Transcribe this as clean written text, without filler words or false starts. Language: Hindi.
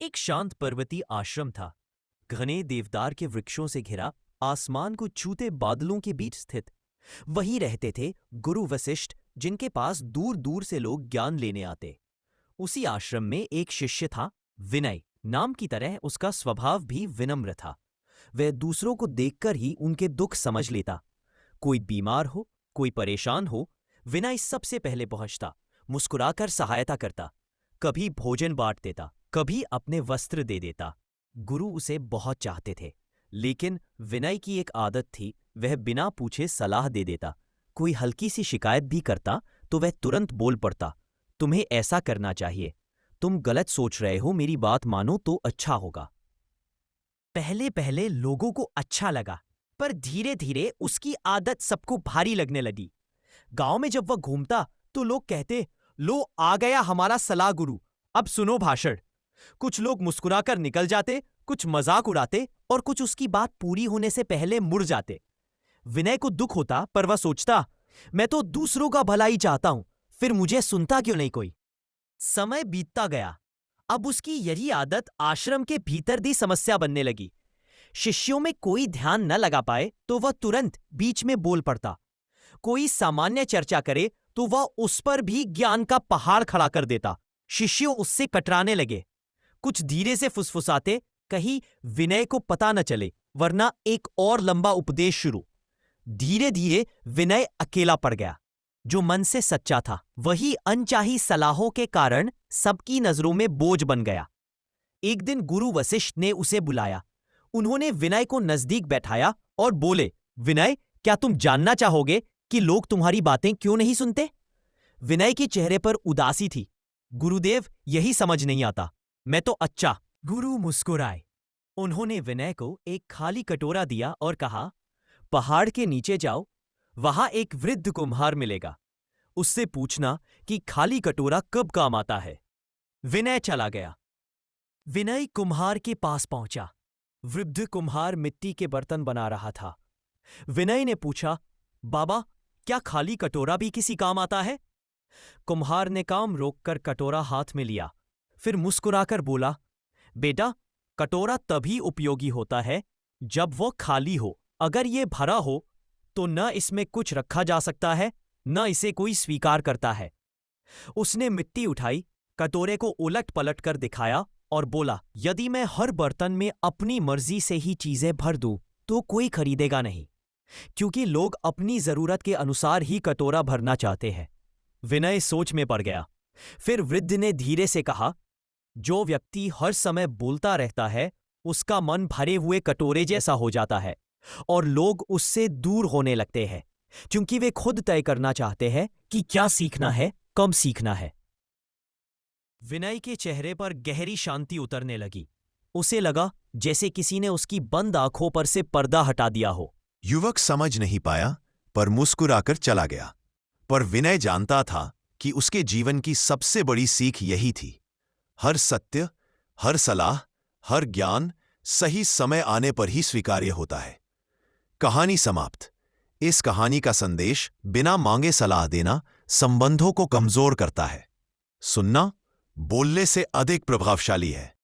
एक शांत पर्वतीय आश्रम था। घने देवदार के वृक्षों से घिरा, आसमान को छूते बादलों के बीच स्थित। वहीं रहते थे गुरु वशिष्ठ, जिनके पास दूर दूर से लोग ज्ञान लेने आते। उसी आश्रम में एक शिष्य था, विनय। नाम की तरह उसका स्वभाव भी विनम्र था। वह दूसरों को देखकर ही उनके दुख समझ लेता। कोई बीमार हो, कोई परेशान हो, विनय सबसे पहले पहुंचता, मुस्कुराकर सहायता करता। कभी भोजन बांट देता, कभी अपने वस्त्र दे देता। गुरु उसे बहुत चाहते थे, लेकिन विनय की एक आदत थी, वह बिना पूछे सलाह दे देता। कोई हल्की सी शिकायत भी करता तो वह तुरंत बोल पड़ता, तुम्हें ऐसा करना चाहिए, तुम गलत सोच रहे हो, मेरी बात मानो तो अच्छा होगा। पहले पहले लोगों को अच्छा लगा, पर धीरे धीरे उसकी आदत सबको भारी लगने लगी। गांव में जब वह घूमता तो लोग कहते, लो आ गया हमारा सलाह गुरु, अब सुनो भाषण। कुछ लोग मुस्कुराकर निकल जाते, कुछ मजाक उड़ाते और कुछ उसकी बात पूरी होने से पहले मुड़ जाते। विनय को दुख होता, पर वह सोचता, मैं तो दूसरों का भला ही चाहता हूं, फिर मुझे सुनता क्यों नहीं कोई। समय बीतता गया। अब उसकी यही आदत आश्रम के भीतर दी समस्या बनने लगी। शिष्यों में कोई ध्यान न लगा पाए तो वह तुरंत बीच में बोल पड़ता। कोई सामान्य चर्चा करे तो वह उस पर भी ज्ञान का पहाड़ खड़ा कर देता। शिष्य उससे कतराने लगे, कुछ धीरे से फुसफुसाते, कहीं विनय को पता न चले, वरना एक और लंबा उपदेश शुरू। धीरे धीरे विनय अकेला पड़ गया। जो मन से सच्चा था, वही अनचाही सलाहों के कारण सबकी नजरों में बोझ बन गया। एक दिन गुरु वशिष्ठ ने उसे बुलाया। उन्होंने विनय को नजदीक बैठाया और बोले, विनय, क्या तुम जानना चाहोगे कि लोग तुम्हारी बातें क्यों नहीं सुनते? विनय के चेहरे पर उदासी थी। गुरुदेव, यही समझ नहीं आता, मैं तो अच्छा। गुरु मुस्कुराए। उन्होंने विनय को एक खाली कटोरा दिया और कहा, पहाड़ के नीचे जाओ, वहां एक वृद्ध कुम्हार मिलेगा, उससे पूछना कि खाली कटोरा कब काम आता है। विनय चला गया। विनय कुम्हार के पास पहुंचा। वृद्ध कुम्हार मिट्टी के बर्तन बना रहा था। विनय ने पूछा, बाबा, क्या खाली कटोरा भी किसी काम आता है? कुम्हार ने काम रोककर कटोरा हाथ में लिया, फिर मुस्कुराकर बोला, बेटा, कटोरा तभी उपयोगी होता है जब वो खाली हो। अगर ये भरा हो तो न इसमें कुछ रखा जा सकता है, न इसे कोई स्वीकार करता है। उसने मिट्टी उठाई, कटोरे को उलट पलट कर दिखाया और बोला, यदि मैं हर बर्तन में अपनी मर्जी से ही चीजें भर दूं तो कोई खरीदेगा नहीं, क्योंकि लोग अपनी जरूरत के अनुसार ही कटोरा भरना चाहते हैं। विनय सोच में पड़ गया। फिर वृद्ध ने धीरे से कहा, जो व्यक्ति हर समय बोलता रहता है, उसका मन भरे हुए कटोरे जैसा हो जाता है और लोग उससे दूर होने लगते हैं, क्योंकि वे खुद तय करना चाहते हैं कि क्या सीखना है, कब सीखना है। विनय के चेहरे पर गहरी शांति उतरने लगी। उसे लगा जैसे किसी ने उसकी बंद आंखों पर से पर्दा हटा दिया हो। युवक समझ नहीं पाया, पर मुस्कुराकर चला गया। पर विनय जानता था कि उसके जीवन की सबसे बड़ी सीख यही थी, हर सत्य, हर सलाह, हर ज्ञान सही समय आने पर ही स्वीकार्य होता है। कहानी समाप्त। इस कहानी का संदेश, बिना मांगे सलाह देना संबंधों को कमजोर करता है। सुनना बोलने से अधिक प्रभावशाली है।